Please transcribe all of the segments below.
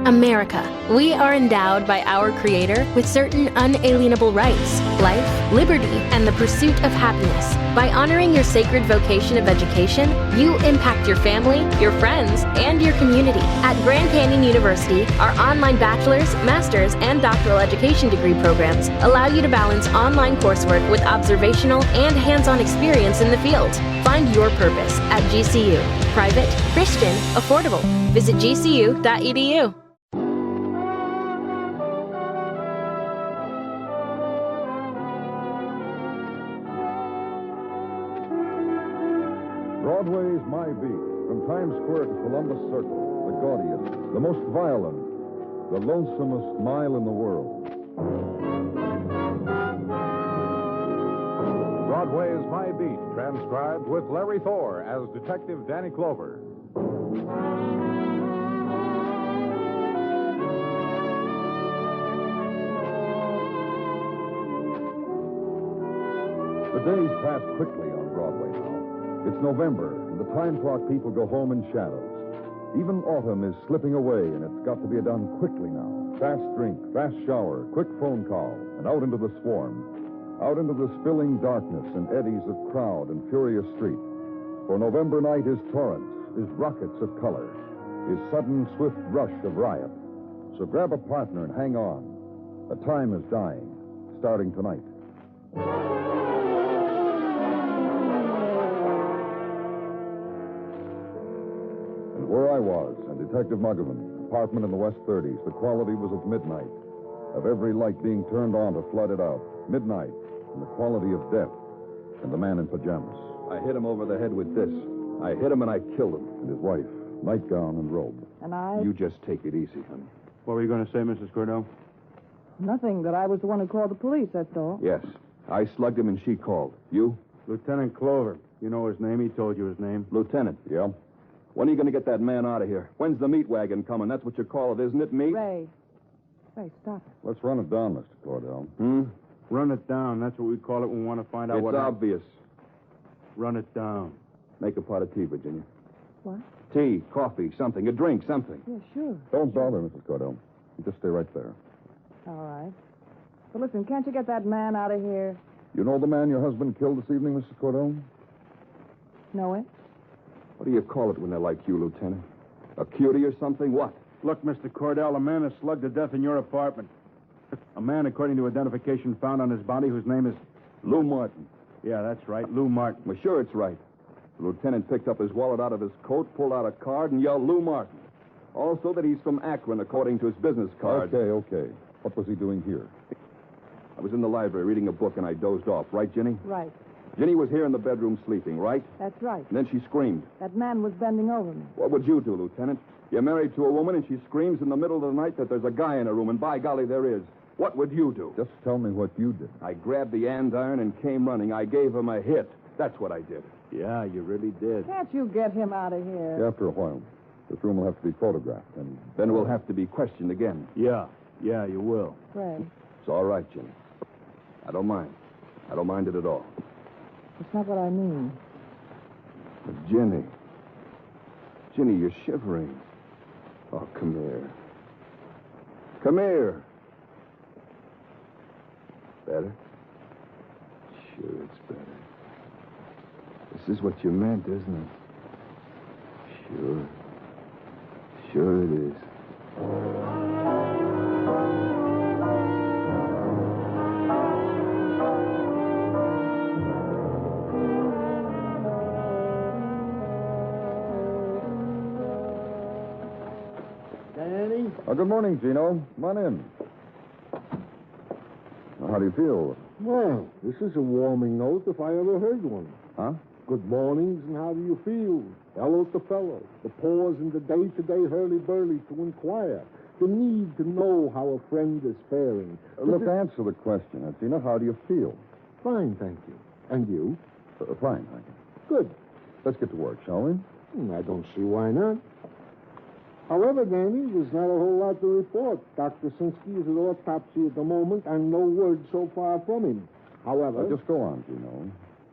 America. We are endowed by our Creator with certain unalienable rights: life, liberty, and the pursuit of happiness. By honoring your sacred vocation of education, you impact your family, your friends, and your community. At Grand Canyon University, our online bachelor's, master's, and doctoral education degree programs allow you to balance online coursework with observational and hands-on experience in the field. Find your purpose at GCU. Private, Christian, affordable. Visit gcu.edu. Broadway Is My Beat. From Times Square to Columbus Circle, the gaudiest, the most violent, the lonesomest mile in the world. Broadway Is My Beat, transcribed with Larry Thor as Detective Danny Clover. The days pass quickly on Broadway now. It's November, and the time clock people go home in shadows. Even autumn is slipping away, and it's got to be done quickly now. Fast drink, fast shower, quick phone call, and out into the swarm. Out into the spilling darkness and eddies of crowd and furious street. For November night is torrents, is rockets of color, is sudden, swift rush of riot. So grab a partner and hang on. The time is dying, starting tonight. And where I was, and Detective Muggavan, apartment in the West 30s, the quality was of midnight, of every light being turned on to flood it out. Midnight, and the quality of death, and the man in pajamas. I hit him over the head with this. I hit him and I killed him. And his wife, nightgown and robe. And I... You just take it easy, honey. What were you going to say, Mrs. Cordell? Nothing, that I was the one who called the police, that's all. Yes. I slugged him and she called. You? Lieutenant Clover. You know his name? He told you his name. Lieutenant. Yeah? When are you going to get that man out of here? When's the meat wagon coming? That's what you call it, isn't it, meat? Ray, stop it. Let's run it down, Mr. Cordell. Run it down. That's what we call it when we want to find out It's what... obvious. Run it down. Make a pot of tea, Virginia. What? Tea, coffee, something. A drink, something. Yeah, sure. Don't bother, Mrs. Cordell. You just stay right there. All right. But listen, can't you get that man out of here? You know the man your husband killed this evening, Mrs. Cordell? Know it? What do you call it when they're like you, Lieutenant? A cutie or something? What? Look, Mr. Cordell, a man is slugged to death in your apartment. A man, according to identification found on his body, whose name is... Lou Martin. Yeah, that's right, Lou Martin. Well, sure it's right. The lieutenant picked up his wallet out of his coat, pulled out a card, and yelled Lou Martin. Also that he's from Akron, according to his business card. Okay. What was he doing here? I was in the library reading a book, and I dozed off. Right, Ginny? Right. Ginny was here in the bedroom sleeping, right? That's right. And then she screamed. That man was bending over me. What would you do, Lieutenant? You're married to a woman, and she screams in the middle of the night that there's a guy in her room, and by golly, there is. What would you do? Just tell me what you did. I grabbed the andiron and came running. I gave him a hit. That's what I did. Yeah, you really did. Can't you get him out of here? After a while. This room will have to be photographed, and Then we'll have to be questioned again. Yeah, you will. Ray, It's all right, Ginny. I don't mind. I don't mind it at all. it's not what I mean. But Ginny, you're shivering. Oh, come here. Come here. Better? Sure, it's better. This is what you meant, isn't it? Sure it is. Danny? Good morning, Gino. Come on in. How do you feel? Well, this is a warming note if I ever heard one. Huh? Good mornings, and how do you feel? Hello to fellow. The pause in the day-to-day hurly-burly to inquire. The need to know how a friend is faring. Look, answer the question, Gino. How do you feel? Fine, thank you. And you? Fine, thank you. Good. Let's get to work, shall we? I don't see why not. However, Danny, there's not a whole lot to report. Dr. Sinsky is at autopsy at the moment, and no word so far from him. However... Just go on, Gino.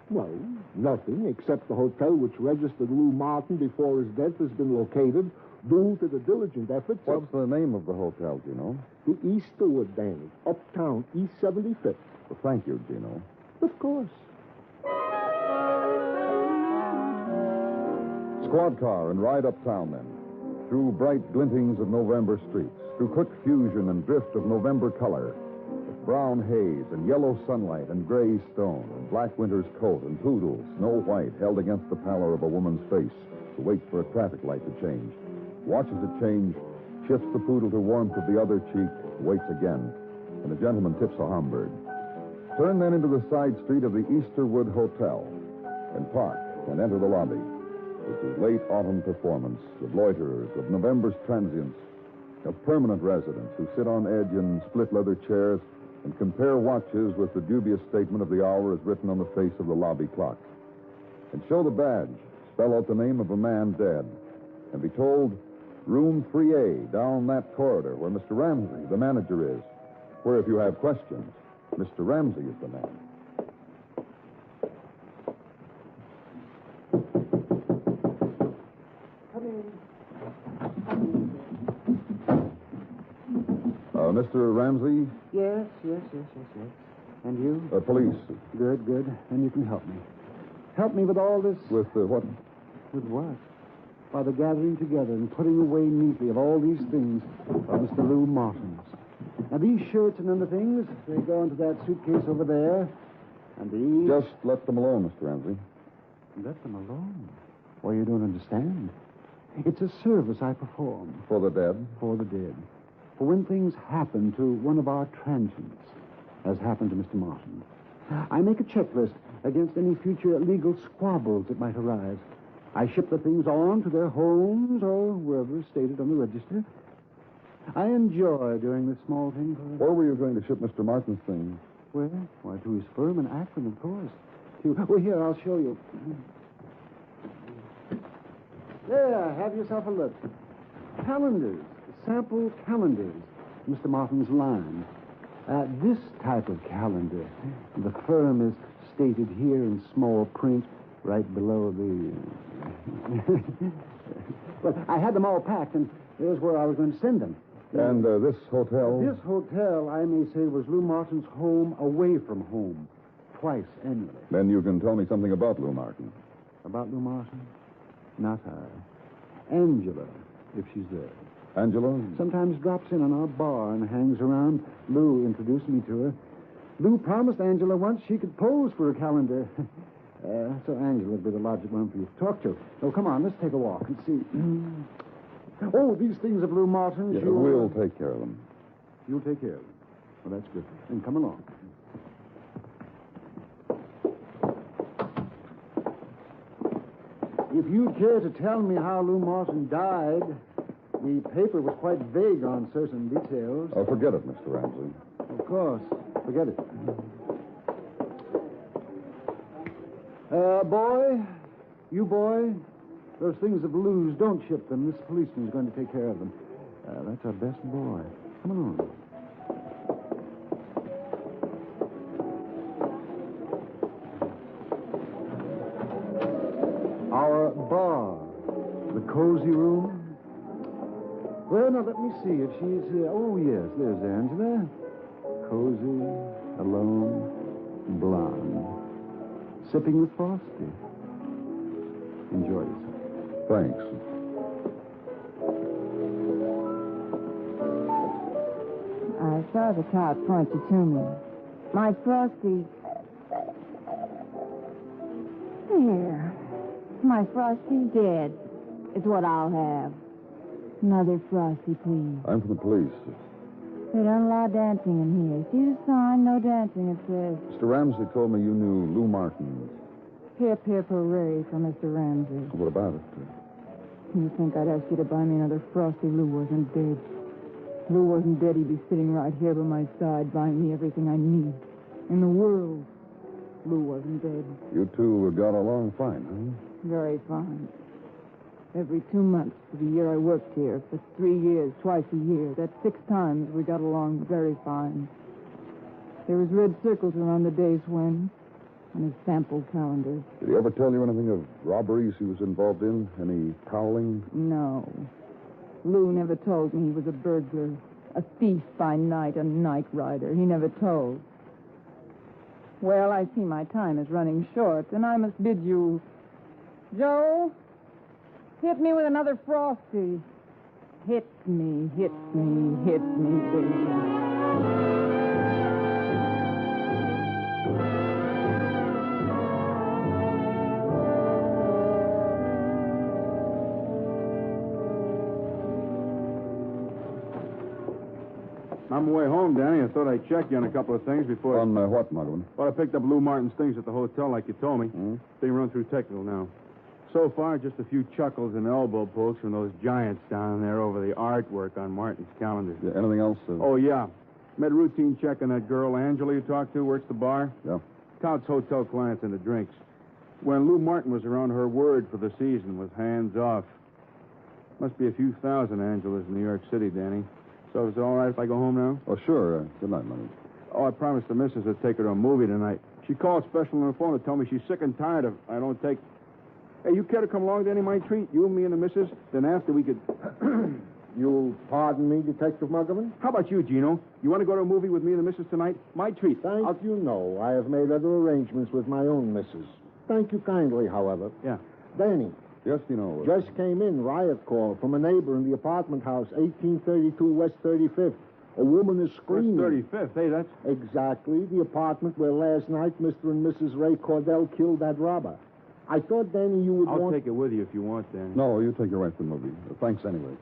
Well, nothing, except the hotel which registered Lou Martin before his death has been located. due to the diligent efforts of What's the name of the hotel, Gino? the Easterwood, Danny. Uptown, East 75th. Well, thank you, Gino. Of course. Squad car and ride uptown then. Through bright glintings of November streets, through quick fusion and drift of November color, with brown haze and yellow sunlight and gray stone and black winter's coat and poodle, snow white, held against the pallor of a woman's face, who waits for a traffic light to change, watches it change, shifts the poodle to warmth of the other cheek, waits again, and the gentleman tips a Homburg. Turn then into the side street of the Easterwood Hotel and park and enter the lobby. With the late autumn performance of loiterers, of November's transients, of permanent residents who sit on edge in split leather chairs and compare watches with the dubious statement of the hour as written on the face of the lobby clock. And show the badge, spell out the name of a man dead, and be told, room 3A, down that corridor where Mr. Ramsey, the manager, is. Where, if you have questions, Mr. Ramsey is the man. Mr. Ramsey? Yes. And you? Police. Good. Then you can help me. Help me with all this. With what? With what? By the gathering together and putting away neatly of all these things are Mr. Lou Martin's. Now, these shirts and other things, they go into that suitcase over there. And these... Just let them alone, Mr. Ramsey. Let them alone? Why, you don't understand. It's a service I perform. For the dead? For the dead. For when things happen to one of our transients, as happened to Mr. Martin, I make a checklist against any future legal squabbles that might arise. I ship the things on to their homes or wherever stated on the register. I enjoy doing this small thing for them. Where were you going to ship Mr. Martin's things? Where? Why, to his firm in Akron, of course. Well, here, I'll show you. There, have yourself a look. Calendars. Sample calendars, Mr. Martin's line. This type of calendar, the firm is stated here in small print right below the... Well, I had them all packed, and there's where I was going to send them. And this hotel? This hotel, I may say, was Lou Martin's home away from home, twice annually. Then you can tell me something about Lou Martin. About Lou Martin? Not I. Angela, if she's there. Angela? Sometimes drops in on our bar and hangs around. Lou introduced me to her. Lou promised Angela once she could pose for a calendar. So Angela would be the logical one for you to talk to. So come on, let's take a walk and see. Oh, these things of Lou Martin's. Yeah, we'll take care of them. You'll take care of them. Well, that's good. Then come along. If you'd care to tell me how Lou Martin died... The paper was quite vague on certain details. Oh, forget it, Mr. Ramsey. Of course. Forget it. Boy, those things of Lou's, don't ship them. This policeman's going to take care of them. That's our best boy. Come along. Our bar. The cozy room. Well, now, let me see if she's... oh, yes, there's Angela. Cozy, alone, blonde. Sipping with Frosty. Enjoy yourself. Thanks. I saw the cop point you to me. My Frosty... There. My Frosty's dead. It's what I'll have. Another Frosty, please. I'm from the police. They don't allow dancing in here. See the sign? No dancing, it says. Mr. Ramsey told me you knew Lou Martin. Hip, hip, hooray for Mr. Ramsey. What about it? You think I'd ask you to buy me another Frosty? Lou wasn't dead. Lou wasn't dead. He'd be sitting right here by my side, buying me everything I need in the world. Lou wasn't dead. You two got along fine, huh? Very fine. Every 2 months for the year I worked here, for 3 years, twice a year. That's 6 times we got along very fine. There was red circles around the days when, on his sample calendar. Did he ever tell you anything of robberies he was involved in? Any prowling? No. Lou never told me he was a burglar, a thief by night, a night rider. He never told. Well, I see my time is running short, and I must bid you... Joe, hit me with another Frosty. Hit me, hit me, hit me, baby. On my way home, Danny, I thought I'd check you on a couple of things before... On what, Muggavan? Well, I picked up Lou Martin's things at the hotel like you told me. Hmm? Being run through technical now. So far, just a few chuckles and elbow pokes from those giants down there over the artwork on Martin's calendar. Yeah, anything else? Oh, yeah. Made a routine check on that girl, Angela, you talked to, works the bar. Yeah. Counts hotel clients and the drinks. When Lou Martin was around, her word for the season was hands off. Must be a few thousand Angelas in New York City, Danny. So is it all right if I go home now? Oh, sure. Good night, Money. Oh, I promised the missus I'd take her to a movie tonight. She called special on the phone to tell me she's sick and tired of I don't take... Hey, you care to come along to any of my treat? You, me, and the missus? Then after we could... You'll pardon me, Detective Muggavan? How about you, Gino? You want to go to a movie with me and the missus tonight? My treat. Thank you, no. I have made other arrangements with my own missus. Thank you kindly, however. Yeah. Danny, Yes, Dino. just came in, riot call from a neighbor in the apartment house, 1832 West 35th. A woman is screaming. West 35th. Hey, that's... Exactly, the apartment where last night Mr. and Mrs. Ray Cordell killed that robber. I thought, Danny, you would I'll want... take it with you if you want, Danny. No, you take your wife to the movie. Thanks anyway.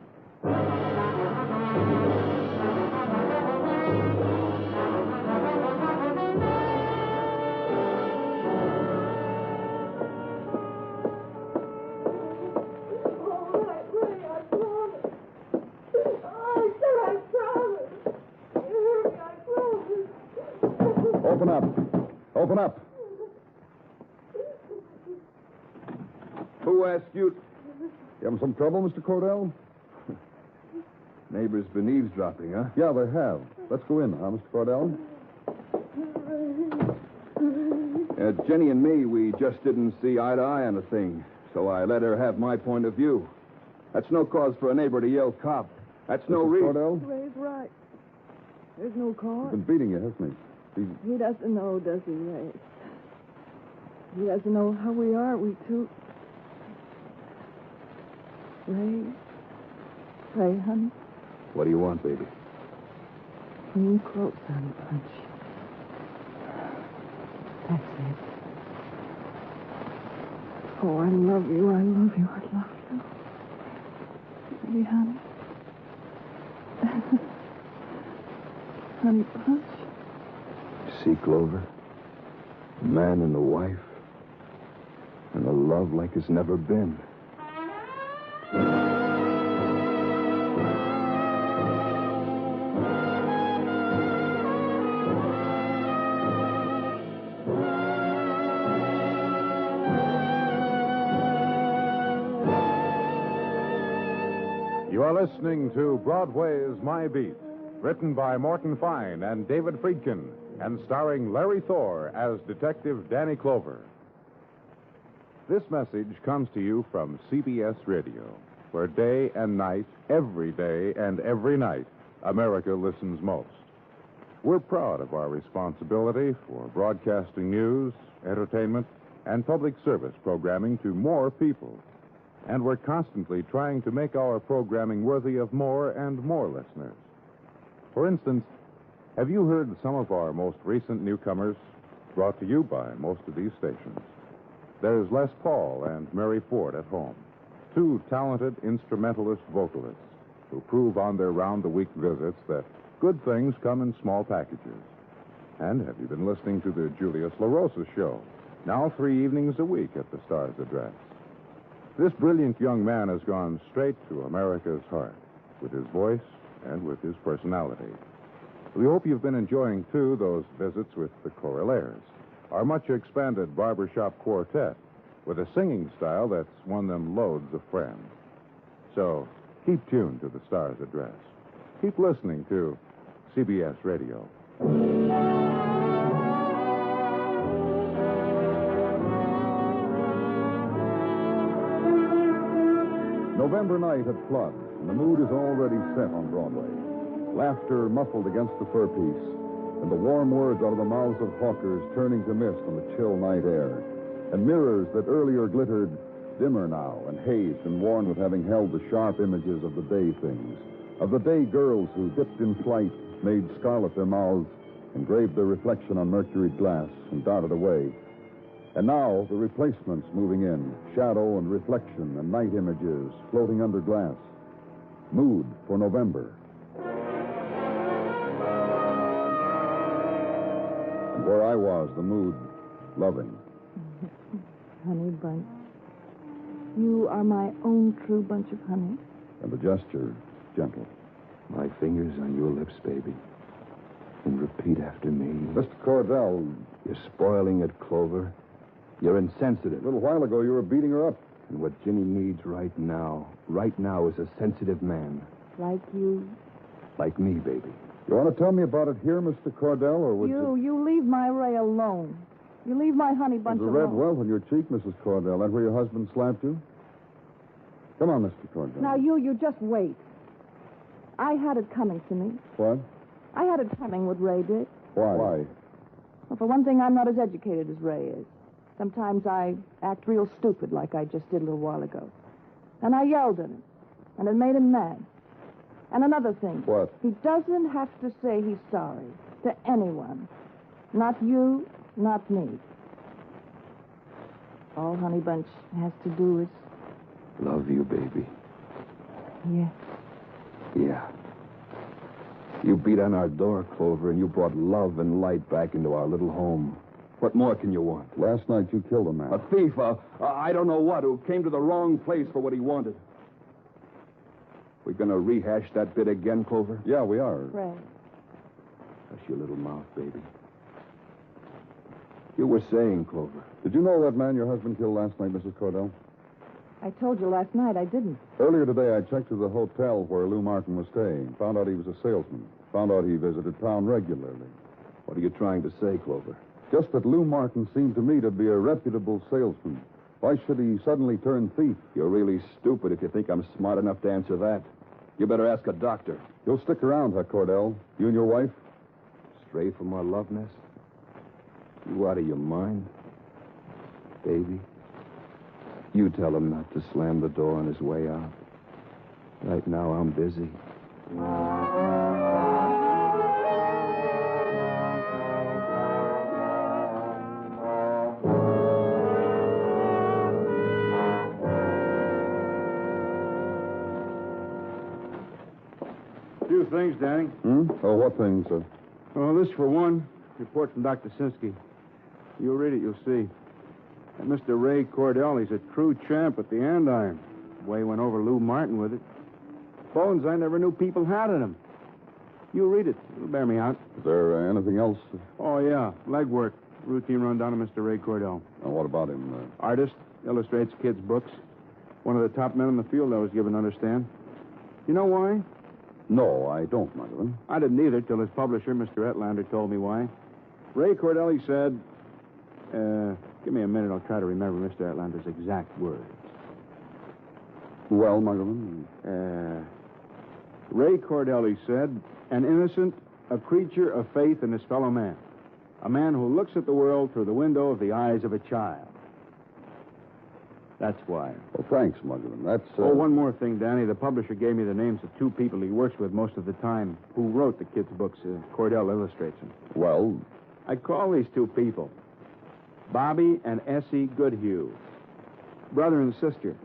Open up. Open up. Who asked you? You having some trouble, Mr. Cordell? Neighbors been eavesdropping, huh? Yeah, they have. Let's go in, huh, Mr. Cordell? Jenny and me, we just didn't see eye to eye on a thing, so I let her have my point of view. That's no cause for a neighbor to yell cop. That's no Mr. reason. Cordell? Ray's right. There's no He's cause. been beating you, hasn't he? He doesn't know, does he, Ray? He doesn't know how we are, we two. Ray, honey, What do you want, baby? when you close on Punch. That's it. Oh, I love you, I love you, I love you. Baby, honey. Honey, Punch. See, Clover? The man and the wife. And a love like it's never been. You are listening to Broadway Is My Beat, written by Morton Fine and David Friedkin, and starring Larry Thor as Detective Danny Clover. This message comes to you from CBS Radio, where day and night, every day and every night, America listens most. We're proud of our responsibility for broadcasting news, entertainment, and public service programming to more people. And we're constantly trying to make our programming worthy of more and more listeners. For instance, have you heard some of our most recent newcomers, brought to you by most of these stations? There's Les Paul and Mary Ford at home, two talented instrumentalist vocalists who prove on their round-the-week visits that good things come in small packages. And have you been listening to the Julius LaRosa Show, now 3 evenings a week at the Star's Address? This brilliant young man has gone straight to America's heart with his voice and with his personality. We hope you've been enjoying, too, those visits with the Correlaires, our much-expanded barbershop quartet, with a singing style that's won them loads of friends. So, keep tuned to the Star's Address. Keep listening to CBS Radio. November night at Flood. and the mood is already set on Broadway. Laughter muffled against the fur piece, and the warm words out of the mouths of hawkers turning to mist on the chill night air, and mirrors that earlier glittered dimmer now and hazed and worn with having held the sharp images of the day things, of the day girls who dipped in flight, made scarlet their mouths, engraved their reflection on mercuried glass, and darted away. And now the replacements moving in, shadow and reflection and night images floating under glass. Mood for November. And where I was, the mood, loving. Honey bunch. You are my own true bunch of honey. And the gesture, gentle. My fingers on your lips, baby. And repeat after me. Mr. Cordell, You're spoiling it, Clover. You're insensitive. a little while ago you were beating her up. And what Ginny needs right now is a sensitive man. Like you. Like me, baby. You want to tell me about it here, Mr. Cordell, or would You leave my Ray alone. You leave my honey bunch There's a alone. red welt on your cheek, Mrs. Cordell. That where your husband slapped you? Come on, Mr. Cordell. Now, you just wait. I had it coming to me. What? I had it coming what Ray did. Why? Well, for one thing, I'm not as educated as Ray is. Sometimes I act real stupid like I just did a little while ago. And I yelled at him. And it made him mad. And another thing. What? He doesn't have to say he's sorry to anyone. Not you, not me. All Honey Bunch has to do is... Love you, baby. Yeah. Yeah. You beat on our door, Clover, and you brought love and light back into our little home. What more can you want? Last night you killed a man. A thief, I don't know what, who came to the wrong place for what he wanted. We gonna rehash that bit again, Clover? Yeah, we are. Ray. Hush your little mouth, baby. You were saying, Clover. Did you know that man your husband killed last night, Mrs. Cordell? I told you last night I didn't. Earlier today, I checked to the hotel where Lou Martin was staying. Found out he was a salesman. Found out he visited town regularly. What are you trying to say, Clover? Just that Lou Martin seemed to me to be a reputable salesman. Why should he suddenly turn thief? You're really stupid if you think I'm smart enough to answer that. You better ask a doctor. You'll stick around, huh, Cordell? You and your wife? Stray from our love nest? You out of your mind? Baby, you tell him not to slam the door on his way out. Right now, I'm busy. Few things, Danny. Oh, what things, sir? Oh, this for one. Report from Dr. Sinsky. You'll read it, you'll see. And Mr. Ray Cordell, he's a true champ at the andiron. The way he went over Lou Martin with it. Bones I never knew people had in him. You read it. It'll bear me out. Is there anything else? Oh, yeah. Legwork. Routine rundown of Mr. Ray Cordell. What about him? Artist. Illustrates kids' books. One of the top men in the field, I was given to understand. You know why? No, I don't, Muggavan. I didn't either till his publisher, Mr. Etlander, told me why. Ray Cordell, he said... give me a minute. I'll try to remember Mr. Etlander's exact words. Well, Muggavan? Ray Cordell, he said, an innocent, a creature of faith in his fellow man. A man who looks at the world through the window of the eyes of a child. That's why. Well, thanks, Muggavan. That's... Oh, one more thing, Danny. The publisher gave me the names of two people he works with most of the time who wrote the kids' books. Cordell illustrates them. Well? I call these two people Bobby and Essie Goodhue. Brother and sister.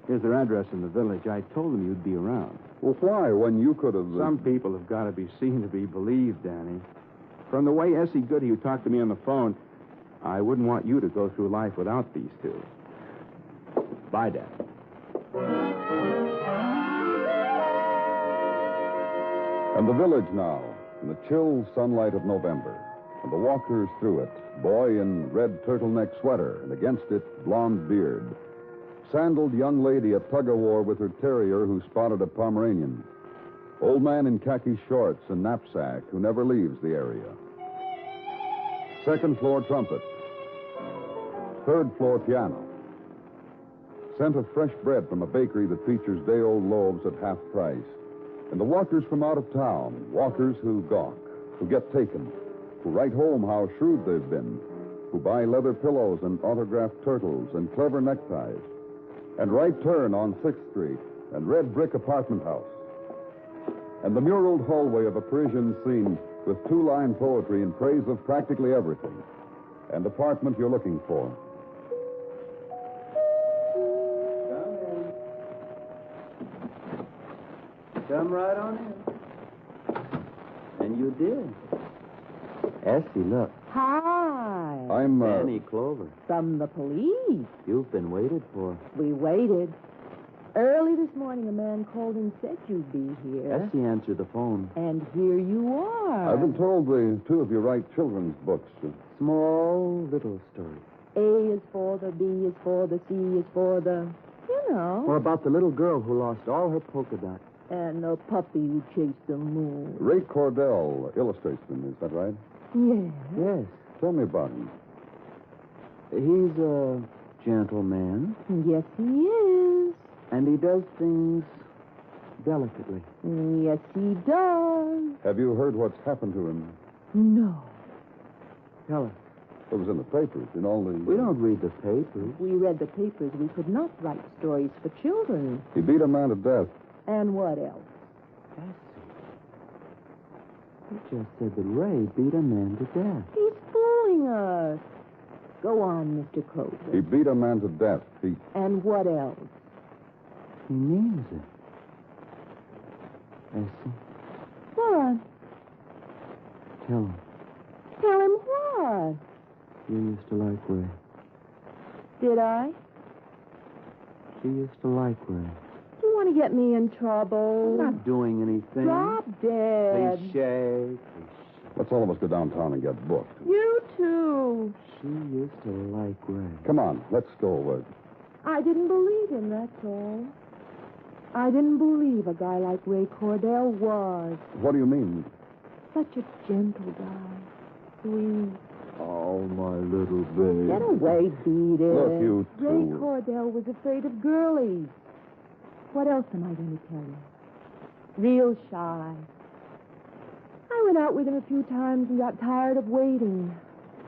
Here's their address in the village. I told them you'd be around. Well, why? When you could have... Some people have got to be seen to be believed, Danny. From the way Essie Goodhue talked to me on the phone, I wouldn't want you to go through life without these two. Bye, Dad. And the village now, in the chill sunlight of November, and the walkers through it, boy in red turtleneck sweater, and against it, blonde beard. Sandaled young lady at tug-of-war with her terrier who spotted a Pomeranian. Old man in khaki shorts and knapsack who never leaves the area. Second floor trumpet. Third floor piano. scent of fresh bread from a bakery that features day-old loaves at half price. And the walkers from out of town, walkers who gawk, who get taken, who write home how shrewd they've been, who buy leather pillows and autographed turtles and clever neckties, and right turn on 6th Street and red brick apartment house. And the muraled hallway of a Parisian scene with two-line poetry in praise of practically everything. And apartment you're looking for. Come right on in. And you did. Essie, look. Hi. I'm, Danny Clover. From the police. You've been waited for. We waited. Early this morning, a man called and said you'd be here. Essie answered the phone. And here you are. I've been told the two of you write children's books. Small little story. A is for the, B is for the, C is for the, you know. Or about the little girl who lost all her polka dots. And the puppy who chased the moon. Ray Cordell illustrates them, is that right? Yes. Yes. Tell me about him. He's a gentleman, Yes, he is. and he does things delicately. Yes, he does. Have you heard what's happened to him? No. Tell us. It was in the papers, in all the... We don't read the papers. We read the papers. We could not write stories for children. He beat a man to death. And what else? Essie. You just said that Ray beat a man to death. He's fooling us. Go on, Mr. Clover. He beat a man to death. He... And what else? He means it. Essie, What? tell him. Tell him what? You used to like Ray. Did I? She used to like Ray. Do you want to get me in trouble? I'm not doing anything. Drop dead. Cliche. Let's all of us go downtown and get booked. You too. She used to like Ray. Come on, let's go. I didn't believe him, that's all. I didn't believe a guy like Ray Cordell was. What do you mean? Such a gentle guy. Sweet. Oh, my little babe. Get away, beat it. Look, you two. Ray Cordell was afraid of girlies. What else am I going to tell you? Real shy. I went out with him a few times and got tired of waiting.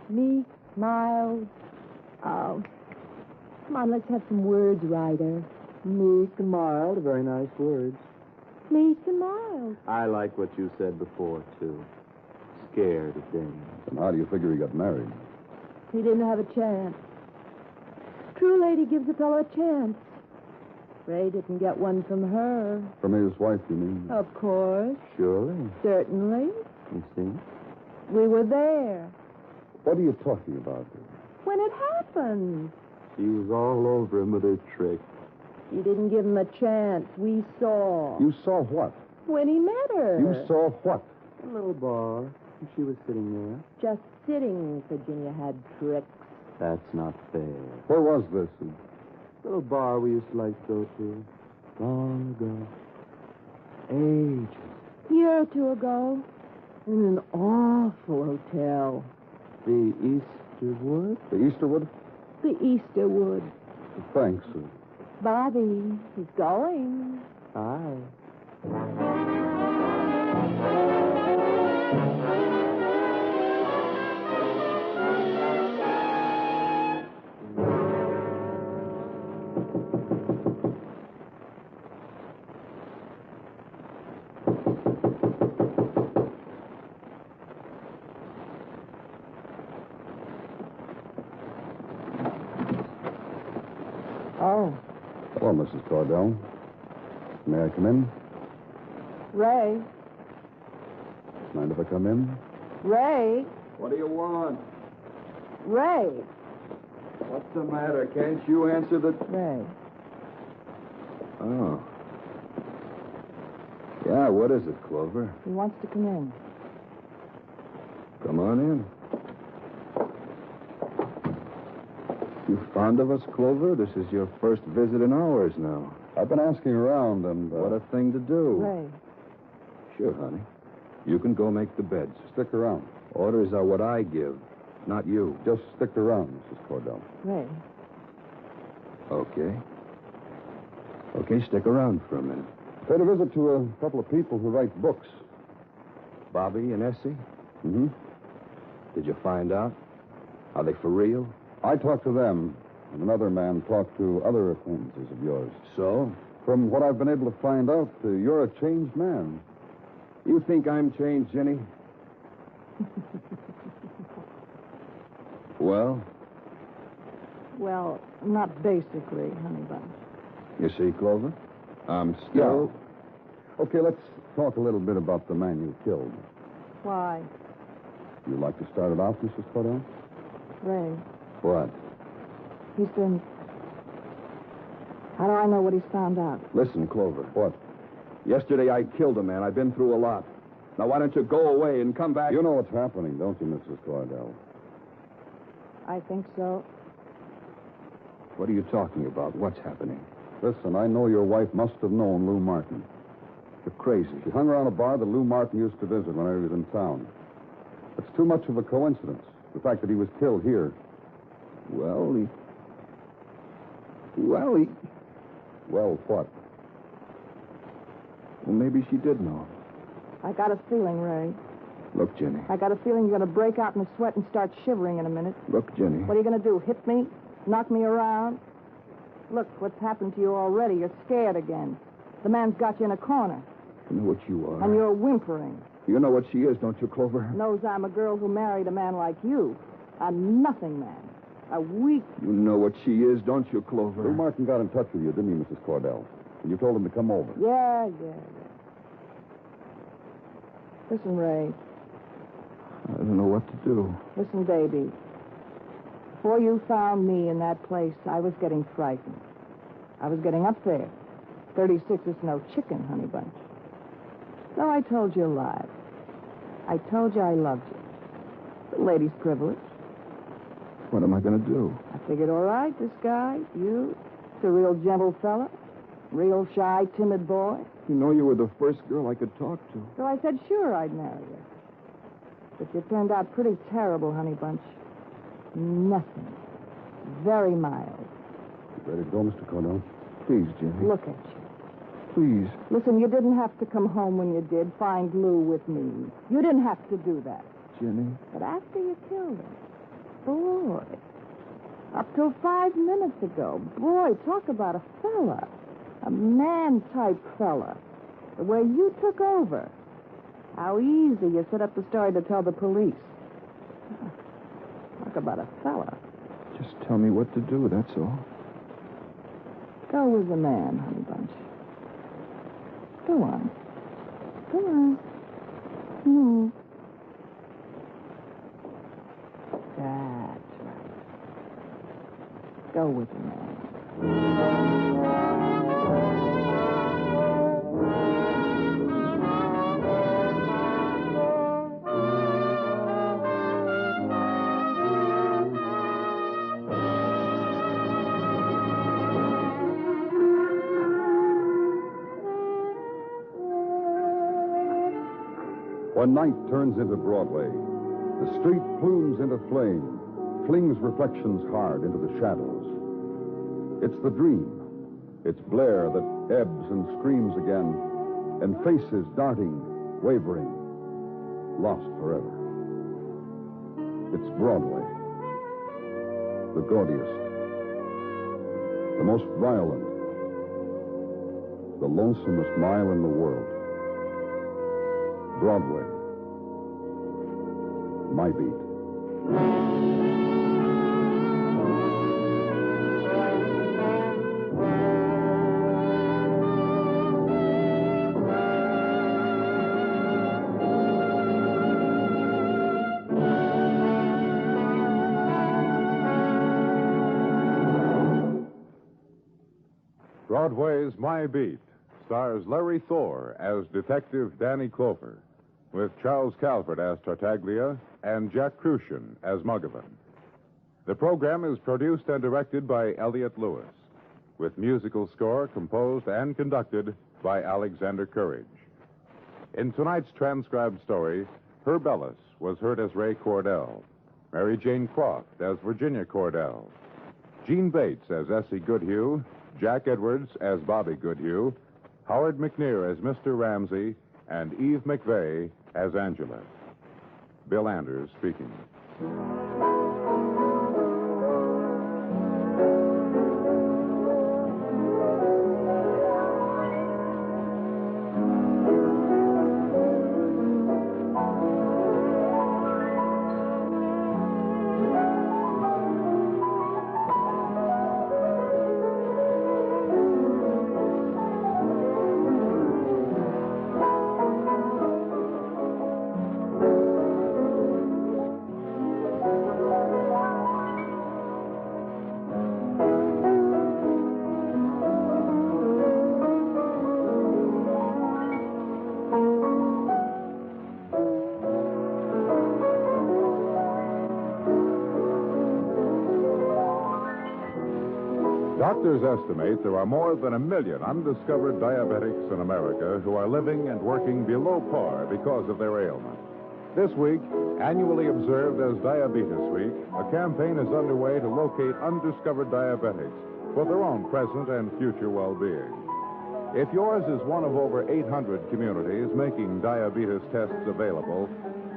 Meek, mild. Oh, come on, let's have some words, Ryder. Meek and mild, very nice words. Meek and mild. I like what you said before, too. Scared of danger. And how do you figure he got married? He didn't have a chance. True lady gives a fellow a chance. Ray didn't get one from her. From his wife, you mean? Of course. Surely. Certainly. You see? We were there. What are you talking about? When it happened. She was all over him with her trick. She didn't give him a chance. We saw. You saw what? When he met her. You saw what? A little bar. And she was sitting there. Just sitting, Virginia had tricks. That's not fair. Where was this? Little bar we used to like to go to. Long ago. Ages. A year or two ago. In an awful hotel. The Easterwood? The Easterwood? The Easterwood. Thanks. Bobby, he's going. Aye. Oh, Hello, Mrs. Cordell. May I come in? Ray. Mind if I come in? Ray. What do you want? Ray. What's the matter? Can't you answer the... Ray. Oh. Yeah, what is it, Clover? He wants to come in. Come on in. You fond of us, Clover? This is your first visit in hours now. I've been asking around, and... What a thing to do. Ray. Sure, honey. You can go make the beds. Stick around. Orders are what I give, not you. Just stick around, Mrs. Cordell. Ray. Okay. Okay, stick around for a minute. Paid a visit to a couple of people who write books. Bobby and Essie? Mm-hmm. Did you find out? Are they for real? I talked to them, and another man talked to other acquaintances of yours. So? From what I've been able to find out, you're a changed man. You think I'm changed, Jenny? Well? Well, not basically, honey bunch. You see, Clover? I'm still... Okay, let's talk a little bit about the man you killed. Why? You'd like to start it off, Mrs. Cordell? Ray, What? he's been... How do I know what he's found out? Listen, Clover. What? Yesterday I killed a man. I've been through a lot. Now, why don't you go away and come back? You know what's happening, don't you, Mrs. Cordell? I think so. What are you talking about? What's happening? Listen, I know your wife must have known Lou Martin. You're crazy. She hung around a bar that Lou Martin used to visit when he was in town. It's too much of a coincidence, the fact that he was killed here. Well, he... Well, what? Well, maybe she did know. I got a feeling, Ray. Look, Jenny. I got a feeling you're going to break out in a sweat and start shivering in a minute. Look, Jenny. What are you going to do, hit me? Knock me around? Look, what's happened to you already. You're scared again. The man's got you in a corner. You know what you are. And you're whimpering. You know what she is, don't you, Clover? Knows I'm a girl who married a man like you. A nothing man. A weak... You know what she is, don't you, Clover? Lou Martin got in touch with you, didn't he, Mrs. Cordell? And you told him to come over. Yeah. Listen, Ray. I don't know what to do. Listen, baby. Before you found me in that place, I was getting frightened. I was getting up there. 36 is no chicken, honey bunch. So I told you a lie. I told you I loved you. The lady's privilege. What am I going to do? I figured, all right, this guy, you, it's a real gentle fella. Real shy, timid boy. You know you were the first girl I could talk to. So I said, sure, I'd marry you. But you turned out pretty terrible, honey bunch. Nothing. Very mild. You ready to go, Mr. Cordell? Please, Jenny. Look at you. Please. Listen, you didn't have to come home when you did, find Lou with me. You didn't have to do that. Jenny. But after you killed him, boy, up till 5 minutes ago, boy, talk about a fella. A man-type fella. The way you took over. How easy you set up the story to tell the police. Talk about a fella. Just tell me what to do, that's all. Go with the man, honey bunch. Go on. Go on. That's right. Go with the man. When night turns into Broadway, the street plumes into flame, flings reflections hard into the shadows. It's the dream. It's Blair that ebbs and screams again, and faces darting, wavering, lost forever. It's Broadway. The gaudiest, the most violent, the lonesomest mile in the world. Broadway. My beat. Broadway's My Beat stars Larry Thor as Detective Danny Clover, with Charles Calvert as Tartaglia and Jack Crucian as Muggavan. The program is produced and directed by Elliott Lewis, with musical score composed and conducted by Alexander Courage. In tonight's transcribed story, Herb Ellis was heard as Ray Cordell, Mary Jane Croft as Virginia Cordell, Gene Bates as Essie Goodhue, Jack Edwards as Bobby Goodhue, Howard McNear as Mr. Ramsey, and Eve McVeigh as Angela. Bill Anders speaking. Doctors estimate there are more than 1 million undiscovered diabetics in America who are living and working below par because of their ailment. This week, annually observed as Diabetes Week, a campaign is underway to locate undiscovered diabetics for their own present and future well-being. If yours is one of over 800 communities making diabetes tests available,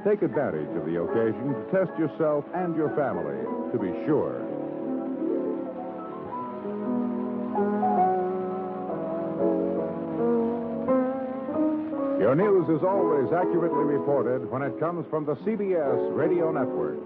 take advantage of the occasion to test yourself and your family to be sure. Your news is always accurately reported when it comes from the CBS Radio Network.